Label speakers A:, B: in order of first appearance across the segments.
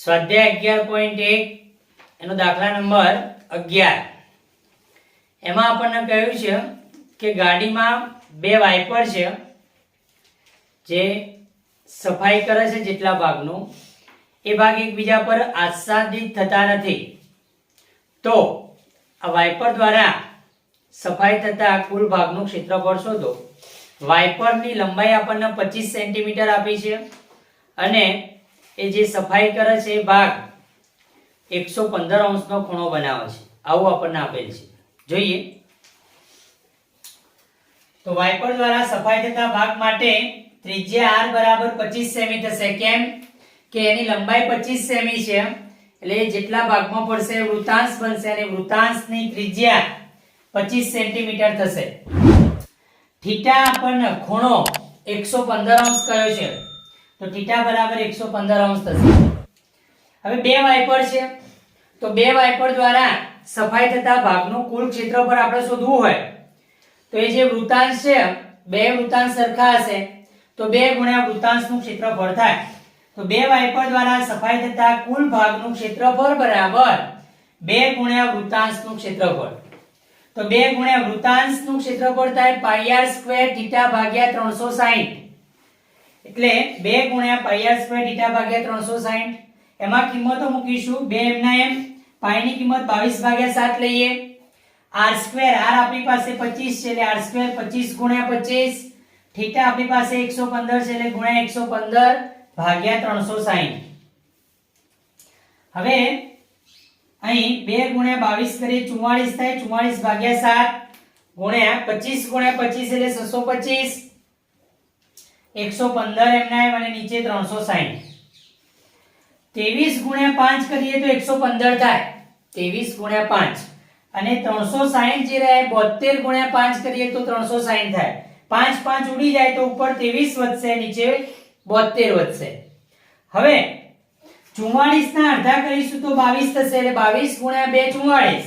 A: સ્વાધ્યાય 11.1 એનો દાખલા નંબર 11 એમાં આપણને કહ્યું છે કે ગાડીમાં બે વાઇપર છે જે સફાઈ કરે છે જેટલા ભાગનું એ ભાગ એકબીજા પર આચ્છાદિત થતા નથી તો આ વાઇપર દ્વારા સફાઈ થતા કુલ ભાગનું ક્ષેત્રફળ શોધો। વાઇપરની લંબાઈ આપણને 25 સેન્ટીમીટર આપી છે અને એ જે સફાઈ કરે છે એ ભાગ 115 અંશનો ખૂણો બનાવે છે આવું આપણને આપેલ છે। જોઈએ તો વાઇપર દ્વારા સફાઈ થતા ભાગ માટે ત્રિજ્યા r બરાબર 25 સેમી થશે। કેમ કે એની લંબાઈ 25 સેમી છે એટલે જેટલા ભાગમાં પડશે વૃત્તાંશ બનશે અને વૃત્તાંશની ત્રિજ્યા 25 સેન્ટીમીટર થશે। થીટા આપણને ખૂણો 115 અંશ કયો છે તો થીટા બરાબર 115 અંશ થશે। હવે બે વાઇપર છે તો બે વાઇપર દ્વારા સફાઈ થતા ભાગનું કુલ ક્ષેત્રફળ આપણે શોધવું હોય તો એ જે વૃત્તાંશ છે બે વૃત્તાંશ સરખા હશે તો 2 ગુણ્યા વૃત્તાંશનું ક્ષેત્રફળ થાય। તો બે વાઇપર દ્વારા સફાઈ થતા કુલ ભાગનું ક્ષેત્રફળ બરાબર 2 ગુણ્યા વૃત્તાંશનું ક્ષેત્રફળ। તો 2 ગુણ્યા વૃત્તાંશનું ક્ષેત્રફળ થાય પાઈ r સ્ક્વેર થીટા ભાગ્યા 360 એટલે 2 ગુણ્યા પાઈ r સ્ક્વેર થીટા ભાગ્યા 360 એમાં કિંમતો મૂકીશું 2 એમના એમ પાઈ ની કિંમત 22/7 લઈએ r સ્ક્વેર r આપણી પાસે 25 છે એટલે r સ્ક્વેર 25 ગુણ્યા 25 થીટા આપણી પાસે 115 છે એટલે ગુણ્યા 115 ભાગ્યા 360। હવે અહીં 2 ગુણ્યા 22 કરીએ 44 થાય 44/7 ગુણ્યા 25 ગુણ્યા 25 એટલે 625 115 એમના એમ અને નીચે 360 23 ગુણ્યા 5 કરીએ તો 115 થાય 23 ગુણ્યા 5 અને 360 જે રહે 72 ગુણ્યા 5 કરીએ તો 360 થાય 5 5 ઉડી જાય તો ઉપર 23 વધશે નીચે 72 વધશે। હવે 44 ના અડધા કરીશું તો 22 થશે એટલે 22 ગુણ્યા 2 44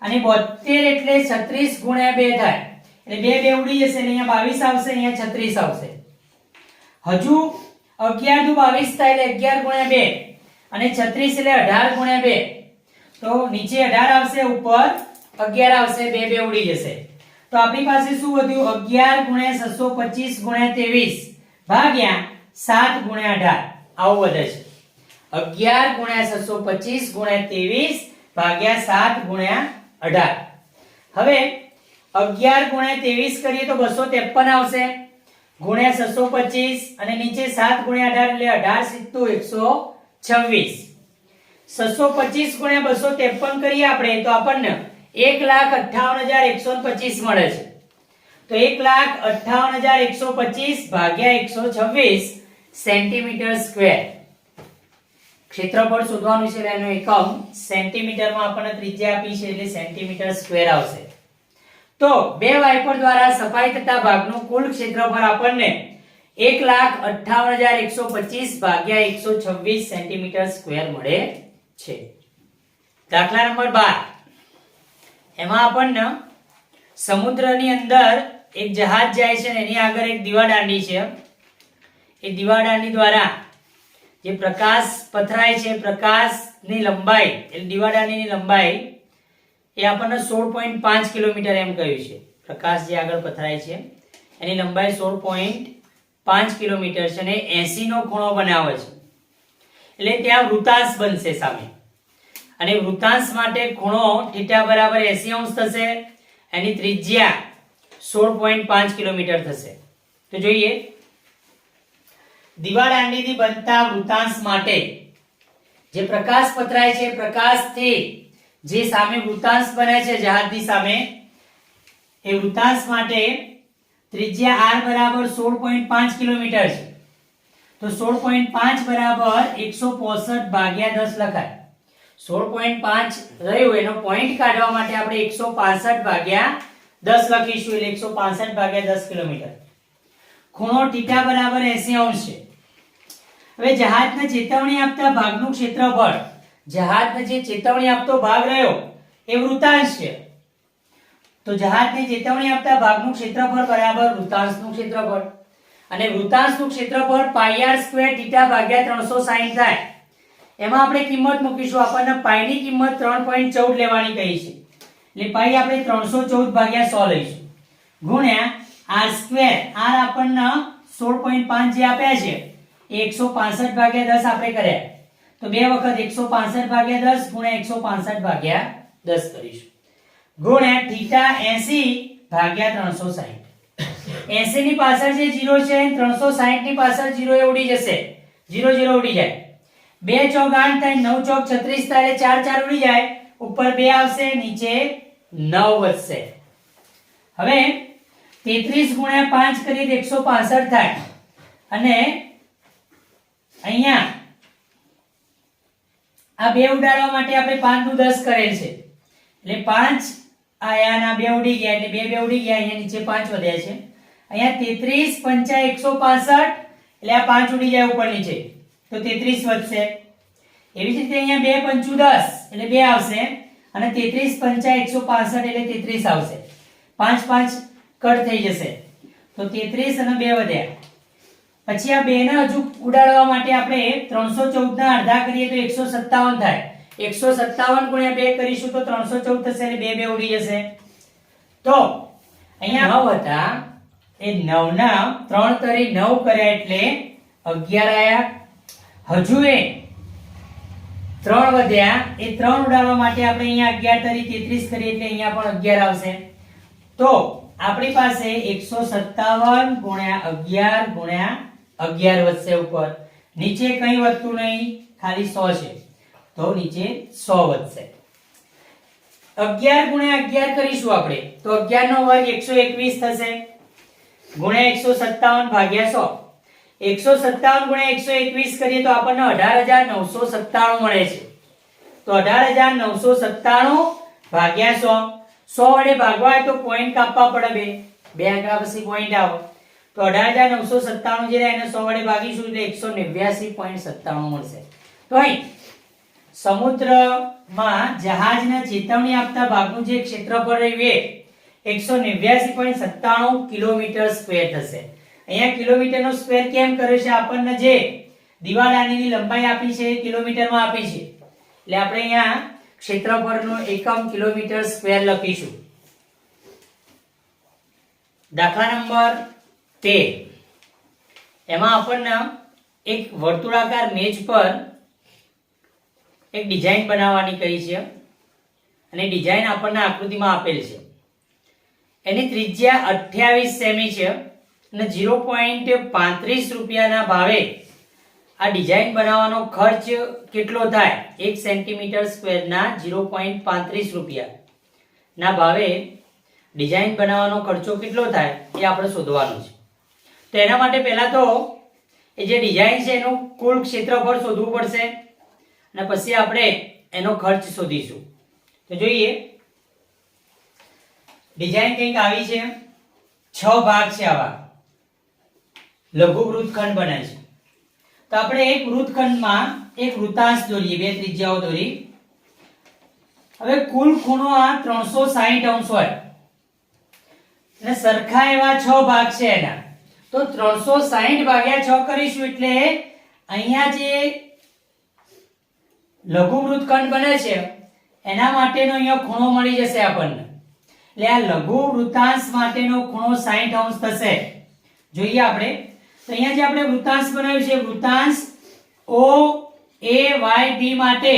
A: અને 72 એટલે 36 ગુણ્યા 2 થાય એટલે 2 ઉડી જશે એટલે અહીંયા 22 આવશે અહીંયા 36 આવશે। હજુ 11 દુ 22 થાય એટલે 11 ગુણ્યા 2 અને 36 એટલે 18 ગુણ્યા 2 તો નીચે 18 આવશે ઉપર 11 આવશે 2 ઉડી જશે। તો આપણી પાસે શું વધ્યું 11 ગુણ્યા 625 ગુણ્યા 23 ભાગ્યા 7 ગુણ્યા 18 આવું વધે છે। 11 ગુણ્યા 625 ગુણ્યા 23 ભાગ્યા 7 ગુણ્યા 18। હવે 11 ગુણ્યા 23 કરીએ તો 253 આવશે ગુણ્યા 625 અને નીચે 7 ગુણ્યા 18 એટલે 18 સીધું 126 625 ગુણ્યા 253 કરીએ આપણે તો આપણને 1,58,125 મળે છે। તો 1,58,125 ભાગ્યા 126 સેન્ટીમીટર સ્ક્વેર ક્ષેત્રફળ શોધવાનું છે એનો એકમ સેન્ટીમીટરમાં આપણને ત્રિજ્યા આપી છે એટલે સેન્ટીમીટર સ્ક્વેર આવશે। તો બે વાઇપર દ્વારા સફાઈ થતા ભાગનું કુલ ક્ષેત્રફળ આપણને 1,58,125 ભાગ્યા 126 સેન્ટીમીટર સ્ક્વેર મળે છે। દાખલા નંબર 12 એમાં આપણને સમુદ્રની અંદર એક જહાજ જાય છે અને એની આગળ એક દીવાદાંડી છે। એ દીવાદાંડી દ્વારા જે પ્રકાશ પથરાય છે પ્રકાશની લંબાઈ એટલે દીવાદાંડીની લંબાઈ એ આપણને 16.5 કિલોમીટર એમ કહ્યું છે। પ્રકાશ જે આગળ પથરાય છે એની લંબાઈ 16.5 કિલોમીટર છે અને 80 નો ખૂણો બનાવે છે એટલે ત્યાં વૃત્તાંશ બનશે સામે અને વૃત્તાંશ માટે ખૂણો થીટા બરાબર 80 અંશ થશે એની ત્રિજ્યા 16.5 કિલોમીટર થશે। તો જોઈએ દીવાદાંડીથી બનતા વૃત્તાંશ માટે જે પ્રકાશ પથરાય છે પ્રકાશથી જે સામે વૃત્તાંશ બને છે જહાજની સામે એ વૃત્તાંશ માટે ત્રિજ્યા r બરાબર 16.5 કિલોમીટર છે। તો 16.5 બરાબર 165/10 લખાય। 16.5 રહ્યું એનો પોઈન્ટ કાઢવા માટે આપણે 165/10 લખીશું એટલે 165/10 કિલોમીટર। ખૂણો θ બરાબર 80 અંશ છે। હવે જહાજને ચેતવણી આપતા ભાગનું ક્ષેત્રફળ જહાજને જે ચેતવણી આપતો ભાગ રહ્યો એ વૃત્તાંશ છે તો જહાજને ચેતવણી આપતા ભાગનું ક્ષેત્રફળ બરાબર વૃત્તાંશનું ક્ષેત્રફળ અને વૃત્તાંશનું ક્ષેત્રફળ પાઈ r સ્ક્વેર θ ભાગ્યા 360 થાય એમાં આપણે કિંમત મૂકીશું. આપણને પાઈ ની કિંમત 3.14 લેવાની કહી છે, એટલે પાઈ આપણે 314 ભાગ્યા 100 લઈશું, ગુણ્યા r સ્ક્વેર. r આપણને 16.5 જે આપ્યા છે એ 165 ભાગ્યા 10 આપણે કર્યા, તો બે વખત 165 ભાગ્યા 10 ગુણ્યા 165 ભાગ્યા 10 કરીશું, ગુણ્યા θ 80 ભાગ્યા 360. 80 ની પાછળ જે 0 છે 360 ની પાછળ 0 એ ઉડી જશે, 0 0 ઉડી જાય. 2 ચોક 8 થાય, 9 ચોક 36 થાય, 4 4 ઉડી જાય, ઉપર 2 આવશે, નીચે 9 વધશે. હવે 33 ગુણ્યા 5 કરીએ તો 165 થાય, અને અહીંયા આ બે ઉડાડવા માટે આપણે 5 નું 10 કરેલ છે, એટલે 5 આયાના 2 ઉડી ગયા, એટલે 2 2 ઉડી ગયા, અહીંયા નીચે 5 વધ્યા છે. અહીંયા 33 5 165, એટલે આ 5 ઉડી જાય ઉપર નીચે, તો 33 વધશે. એવી જ રીતે અહીંયા 2 5 10, એટલે 2 આવશે, અને 33 5 165 એટલે 33 આવશે. 5 5 કટ થઈ જશે, તો 33 અને 2 વધ્યા. પછી આ 2 ને હજુ ઉડાડવા માટે આપણે 314 ના અડધા કરીએ તો 157 થાય. 157 ગુણ્યા 2 કરીશું તો 314 થશે, એટલે 2 2 ઉડી જશે. તો અહીંયા 9 હતા, એ 9 ના 3 તરી 9 કર્યા એટલે 11 આયા. હજુ એ 3 વધ્યા, એ 3 ઉડાડવા માટે આપણે અહીંયા 11 તરી 33 કરીએ એટલે અહીંયા પણ 11 આવશે. તો આપણી પાસે 157 ગુણ્યા 11 ગુણ્યા 11 વધશે ઉપર, નીચે કંઈ વધતું નહીં, ખાલી 100 છે, તો નીચે 100 વધશે. 11 ગુણ્યા 11 કરીશું આપણે, તો 11 નો વર્ગ 121 થશે, ગુણ્યા 157 ભાગ્યા 100. 157 ગુણ્યા 121 કરીએ તો આપણને 18997 મળે છે. તો 18997 ભાગ્યા 100. 100 વડે ભાગવા હોય તો પોઈન્ટ કાપવા પડે, બે આંકડા પછી પોઈન્ટ આવે, તો 18997 જે એને 100 વડે ભાગીશું એટલે 189.97 મળશે. તો અહીં સમુદ્રમાં જહાજને ચેતવણી આપતા ભાગનું જે ક્ષેત્રફળ રહ્યું એ 189.97 કિલોમીટર સ્ક્વેર થશે. અહીંયા કિલોમીટરનો સ્ક્વેર કેમ કર્યો છે, આપણને જે દીવાલ આની લંબાઈ આપી છે એ કિલોમીટરમાં આપી છે, એટલે આપણે અહીંયા ક્ષેત્રફળનો એકમ કિલોમીટર સ્ક્વેર લખીશું. દાખલા નંબર 13, એમાં આપણને એક વર્તુળાકાર મેજ પર એક ડિઝાઇન બનાવવાની કહી છે, અને ડિઝાઇન આપણને આકૃતિમાં આપેલ છે. એની ત્રિજ્યા 28 સેમી છે, અને 0.35 રૂપિયાના ભાવે આ ડિઝાઇન બનાવવાનો ખર્ચ કેટલો થાય, 1 સેન્ટીમીટર સ્ક્વેરના 0.35 રૂપિયા ના ભાવે ડિઝાઇન બનાવવાનો ખર્ચો કેટલો થાય એ આપણે શોધવાનું છે. તો એના માટે પહેલા તો એ જે ડિઝાઇન છે એનું કુલ ક્ષેત્રફળ શોધવું પડશે, અને પછી આપણે એનો ખર્ચ શોધીશું. તો જોઈએ, ડિઝાઇન કંઈક આવી છે, 6 ભાગ છે, આવા લઘુ વૃત્તખંડ બને છે. તો આપણે એક વૃત્તખંડમાં એક વૃત્તાંશ દોરીએ, બે ત્રિજ્યાઓ દોરી. હવે કુલ ખૂણો આ 360 અંશ હોય, અને સરખા એવા 6 ભાગ છે એના, તો 360 ભાગ્યા 6 કરીશું એટલે અહીંયા જે લઘુ વૃત્તખંડ બને છે એના માટેનો અહીંયા ખૂણો મળી જશે આપણને. એટલે આ લઘુ વૃત્તાંશ માટેનો ખૂણો 60 અંશ થશે. જોઈએ આપણે, તો અહીંયા જે આપણે વૃત્તાંશ બનાવ્યું છે, વૃત્તાંશ OAYD માટે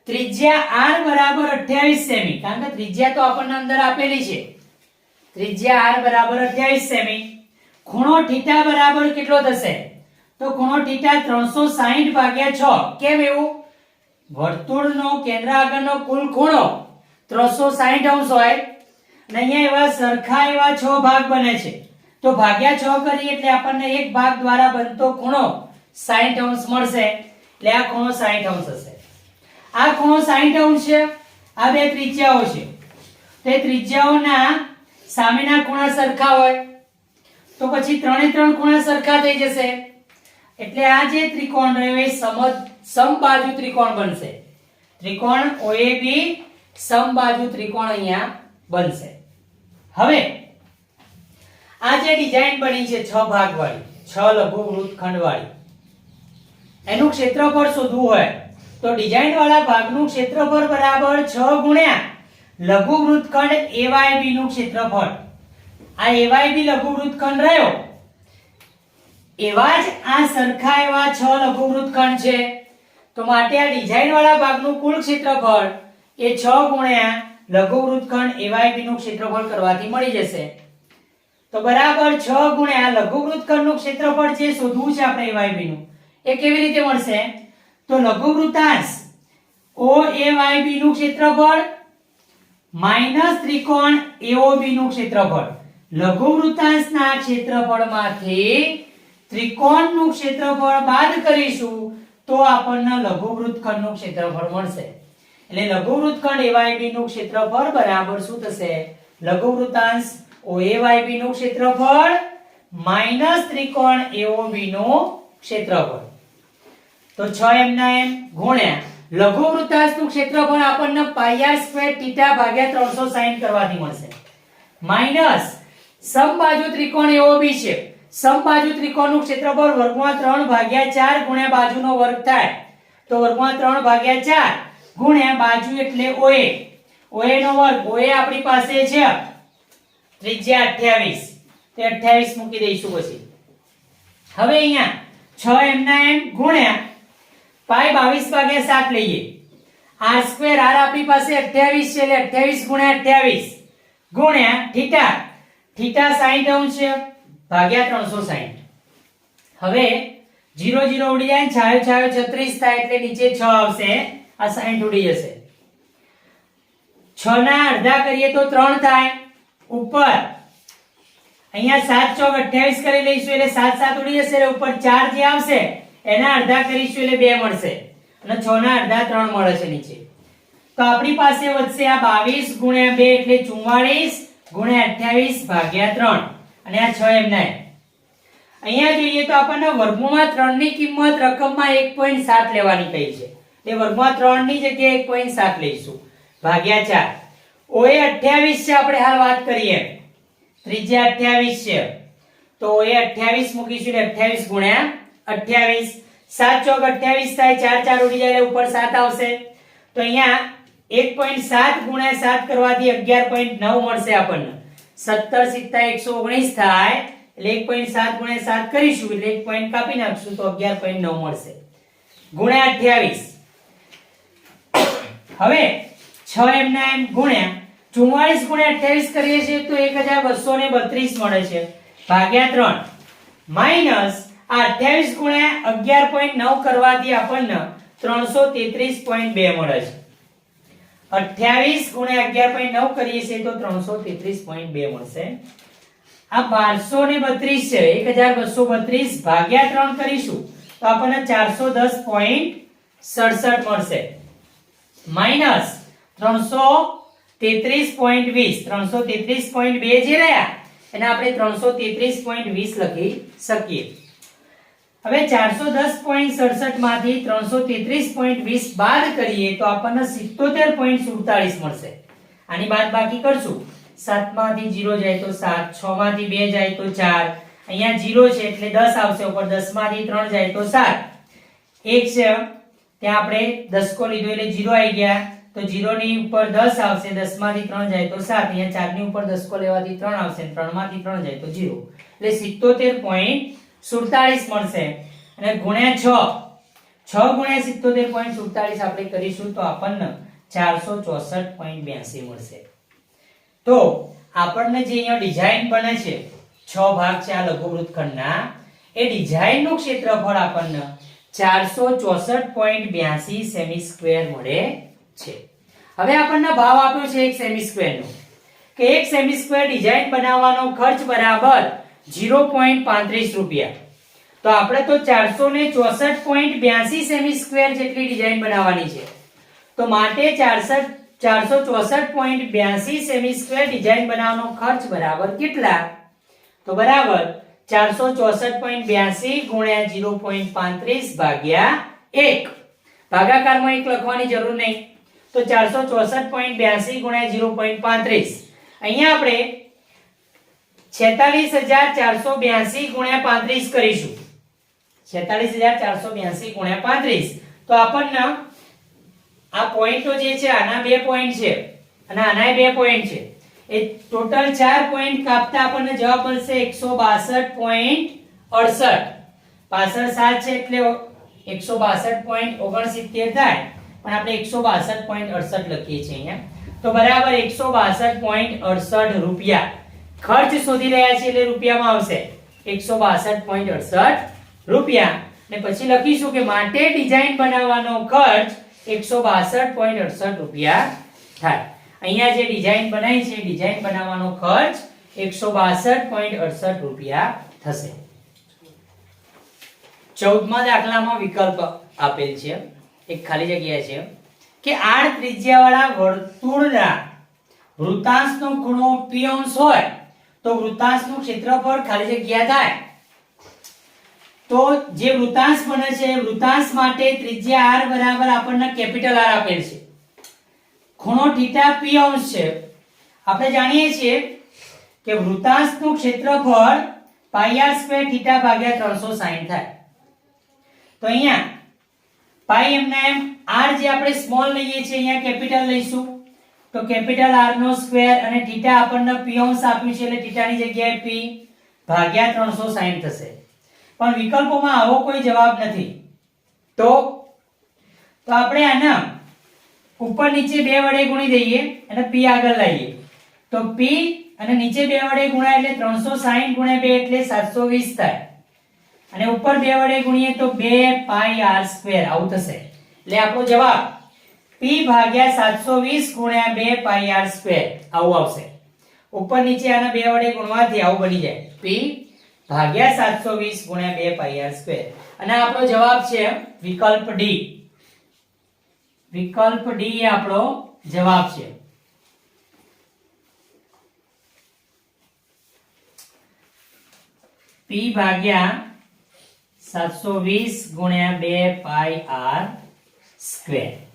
A: ત્રિજ્યા r બરાબર 28 સેમી, કારણ કે ત્રિજ્યા તો આપણને અંદર આપેલી છે, ત્રિજ્યા r બરાબર 28 સેમી. ખૂણો θ બરાબર કેટલો થશે, તો ખૂણો θ 360 ભાગ્યા 6. કેમ એવું, વર્તુળનો કેન્દ્ર આગળનો કુલ ખૂણો 360 અંશ હોય, અને અહીંયા એવા સરખા એવા 6 ભાગ બને છે, તો ભાગ્યા 6 કરીએ એટલે આપણને એક ભાગ દ્વારા બનતો ખૂણો 60 અંશ મળશે, એટલે આ ખૂણો 60 અંશ હશે. આ ખૂણો 60 અંશ છે, આ બે ત્રિજ્યાઓ છે, તે ત્રિજ્યાઓના સામેના ખૂણા સરખા હોય તો પછી ત્રણે ત્રણ ખૂણા સરખા થઈ જશે, એટલે આ જે ત્રિકોણ રહ્યો એ સમબાજુ ત્રિકોણ બનશે. ત્રિકોણ OAB સમબાજુ ત્રિકોણ અહીંયા બનશે. હવે આ જે ડિઝાઇન બની છે 6 ભાગ વાળી, 6 લઘુ વૃત્તખંડ વાળી, એનું ક્ષેત્રફળ શોધવું હોય તો ડિઝાઇન વાળા ભાગનું ક્ષેત્રફળ બરાબર 6 ગુણ્યા લઘુ વૃત્તખંડ AYB નું ક્ષેત્રફળ. આ AYB લઘુ વૃત્તખંડ રહ્યો, એવા જ આ સરખા એવા 6 લઘુ વૃત્તખંડ છે. તો માટે આ ડિઝાઇન વાળા ભાગનું કુલ ક્ષેત્રફળ એ 6 ગુણ્યા લઘુ વૃત્તખંડ AYB નું ક્ષેત્રફળ કરવાથી મળી જશે. તો બરાબર 6 ગુણ્યા લઘુ વૃત્તખંડનું ક્ષેત્રફળ છે શોધવું છે આપણે AYB નું. એ કેવી રીતે મળશે? તો લઘુ વૃત્તાંશ OAYB નું ક્ષેત્રફળ માઈનસ ત્રિકોણ AOB નું ક્ષેત્રફળ. લઘુ વૃત્તાંશના ક્ષેત્રફળમાંથી ત્રિકોણનું ક્ષેત્રફળ બાદ કરીશું તો આપણને લઘુ વૃત્તખંડનું ક્ષેત્રફળ મળશે. એટલે લઘુ વૃત્તખંડ AYB નું ક્ષેત્રફળ બરાબર શું થશે? લઘુ વૃત્તાંશ OAYB નું ક્ષેત્રફળ માઈનસ ત્રિકોણ AOB નું ક્ષેત્રફળ. તો 6 એમના એમ ગુણ્યા લઘુ વૃત્તાંશનું ક્ષેત્રફળ આપણને πr² θ ભાગ્યા 360 કરવાથી મળશે. માઈનસ સમબાજુ ત્રિકોણ AOB છે. સમબાજુ ત્રિકોણનું ક્ષેત્રફળ વર્ગમાં 3 ભાગ્યા 4 ગુણ્યા બાજુનો વર્ગ થાય. તો વર્ગમાં 3 ભાગ્યા 4 ગુણ્યા બાજુ એટલે OA. OA નો વર્ગ. OA આપણી પાસે છે ત્રિજ્યા 28. તે 28 મૂકી દઈશું પછી. હવે અહીંયા 6 એમના એમ ગુણ્યા પાઈ 22 ભાગ્યા 7 લઈએ. r² r આપણી પાસે 28 છે એટલે 28 ગુણ્યા 28 ગુણ્યા θ. θ 60 અંશ છે ભાગ્યા 360. હવે 0 0 ઉડી જાય, છાયો છાયો 36 થાય એટલે નીચે 6 આવશે. આ 60 ઉડી જશે. 6 ના અડધા કરીએ તો 3 થાય. ઉપર અહીંયા 7 ચોક 28 કરી લઈશું એટલે 7 7 ઉડી જશે એટલે ઉપર 4 જે આવશે એના અડધા કરીશું એટલે 2 મળશે અને 6 ના અડધા 3 મળે છે નીચે. તો આપણી પાસે વધશે આ 22 ગુણ્યા 2 એટલે 44 ગુણ્યા 28 ભાગ્યા 3 અને આ 6 એમના એમ. અહીંયા જોઈએ તો આપણને વર્ગમૂળમાં 3 ની કિંમત રકમમાં 1.7 લેવાની કહી છે. એટલે વર્ગમાં 3 ની જગ્યાએ 1.7 લઈશું ભાગ્યા 4. OA 28 છે આપણે હાલ વાત કરીએ. ત્રિજ્યા 28 છે તો OA 28 મૂકીશું એટલે 28 ગુણ્યા 28. 7 ચોક 28 થાય, 4 4 ઉડી જાય એટલે ઉપર 7 આવશે. તો અહીંયા 1.7 ગુણ્યા 7 કરવાથી 11.9 મળશે આપણને. 17 સિત્તા 119 થાય એટલે 1.7 ગુણ્યા 7 કરીશું એટલે 1 પોઈન્ટ કાપી નાખશું તો 11.9 મળશે ગુણ્યા 28. હવે 6 એમના એમ ગુણ્યા 44 ગુણ્યા 28 કરીએ છીએ તો 1232 મળે છે ભાગ્યા 3 માઈનસ આ 28 ગુણ્યા 11.9 કરવાથી આપણને 333.2 મળે છે. 28 ગુણ્યા 11.9 કરીએ છીએ તો 333.2 મળશે. આ 1232 છે, 1232 ભાગ્યા 3 કરીશું તો આપણને 410.67 મળશે માઈનસ 333.20. 333.2 જે રહ્યા એને આપણે 333.20 લખી શકીએ. હવે 410.67 માંથી 333.20 બાદ કરીએ તો આપણને 77.47 મળશે. આની બાદ બાકી કરશું. 7 માંથી 0 જાય તો 7, 6 માંથી 2 જાય તો 4, અહીંયા 0 છે એટલે 10 આવશે ઉપર, 10 માંથી 3 જાય તો 7, 1 છે ત્યાં આપણે દસકો લીધો એટલે 0 આવી ગયા તો 0 ની ઉપર 10 આવશે, 10 માંથી 3 જાય તો 7, અહીંયા 4 ની ઉપર દસકો લેવાથી 3 આવશે, 3 માંથી 3 જાય તો 0 એટલે 77.47 મળશે. અને ગુણ્યા 6 ગુણ્યા 77.47 આપણે કરીશું તો આપણને 464.82 મળશે. તો આપણને જે અહીંયા ડિઝાઇન બને છે 6 ભાગ છે આ લઘુ વૃત્તખંડના, એ ડિઝાઇન નું ક્ષેત્રફળ આપણને 464.82 સેમી સ્ક્વેર મળે છે. હવે આપણને ભાવ આપ્યો છે 1 સેમી સ્ક્વેર નો કે 1 સેમી સ્ક્વેર ડિઝાઇન બનાવવાનો ખર્ચ બરાબર 0.35 રૂપિયા. તો આપણે તો 464.82 સેમી સ્ક્વેર જેટલી ડિઝાઇન બનાવવાની છે. તો માટે 464.82 સેમી સ્ક્વેર ડિઝાઇન બનાવવાનો ખર્ચ બરાબર કેટલા? તો બરાબર 464.82 ગુણ્યા 0.35 ભાગ્યા 1. ભાગાકારમાં 1 લખવાની જરૂર નહીં. તો 464.82 ગુણ્યા 0.35. અહીંયા આપણે 46482 ગુણ્યા 35 કરીશું. 46482 ગુણ્યા 35 તો આપણને આ પોઈન્ટો જે છે આના 2 પોઈન્ટ છે અને આનાય 2 પોઈન્ટ છે એ ટોટલ 4 પોઈન્ટ કાપતા આપણને જવાબ મળશે 162.68 પાછળ 7 છે એટલે 162.69 થાય પણ આપણે 162.68 લખીએ છીએ અહીંયા તો બરાબર 162.68 રૂપિયા ખર્ચ શોધી રહ્યા છે એટલે રૂપિયામાં આવશે 162.68 રૂપિયા ને પછી લખીશું કે માટે ડિઝાઇન બનાવવાનો ખર્ચ 162.68 રૂપિયા થાય અહીંયા જે ડિઝાઇન બનાવી છે ડિઝાઇન બનાવવાનો ખર્ચ 162.68 રૂપિયા થશે 14મા દાખલામાં વિકલ્પ આપેલ છે એક ખાલી જગ્યા છે કે આડ ત્રિજ્યાવાળા વર્તુળના વૃત્તાંશનો ખૂણો p અંશ હોય તો વૃત્તાંશનું ક્ષેત્રફળ ખાલી જગ્યા થાય તો જે વૃત્તાંશ બને છે વૃત્તાંશ માટે ત્રિજ્યા r બરાબર આપણને કેપિટલ R આપેલ છે ખૂણો θ p અંશ છે આપણે જાણીએ છીએ કે વૃત્તાંશનું ક્ષેત્રફળ પાઈ r સ્ક્વેર θ ભાગ્યા 360 થાય તો અહીંયા પાઈ એમના એમ r જે આપણે સ્મોલ લઈએ છીએ અહીંયા કેપિટલ લઈશું તો કેપિટલ R નો સ્ક્વેર અને θ આપણને p અંશ આપ્યું છે એટલે θ ની જગ્યાએ p ભાગ્યા 360 થશે પણ વિકલ્પોમાં આવો કોઈ જવાબ નથી તો આપણે આના ઉપર નીચે 2 વડે ગુણી દઈએ અને p આગળ લાવીએ તો p અને નીચે 2 વડે ગુણાય એટલે 360 ગુણ્યા 2 એટલે 720 થાય અને ઉપર 2 વડે ગુણીએ તો 2 પાઈ r સ્ક્વેર આવું થશે એટલે આપણો જવાબ p ભાગ્યા 720 ગુણ્યા 2 પાઈ r સ્ક્વેર આવું આવશે ઉપર નીચે આના 2 વડે ગુણવાથી આવું બની જાય p ભાગ્યા 720 ગુણ્યા 2 પાઈ r સ્ક્વેર અને આપણો જવાબ છે વિકલ્પ ડી વિકલ્પ ડી એ આપણો જવાબ છે p ભાગ્યા 720 ગુણ્યા 2 પાઈ r સ્ક્વેર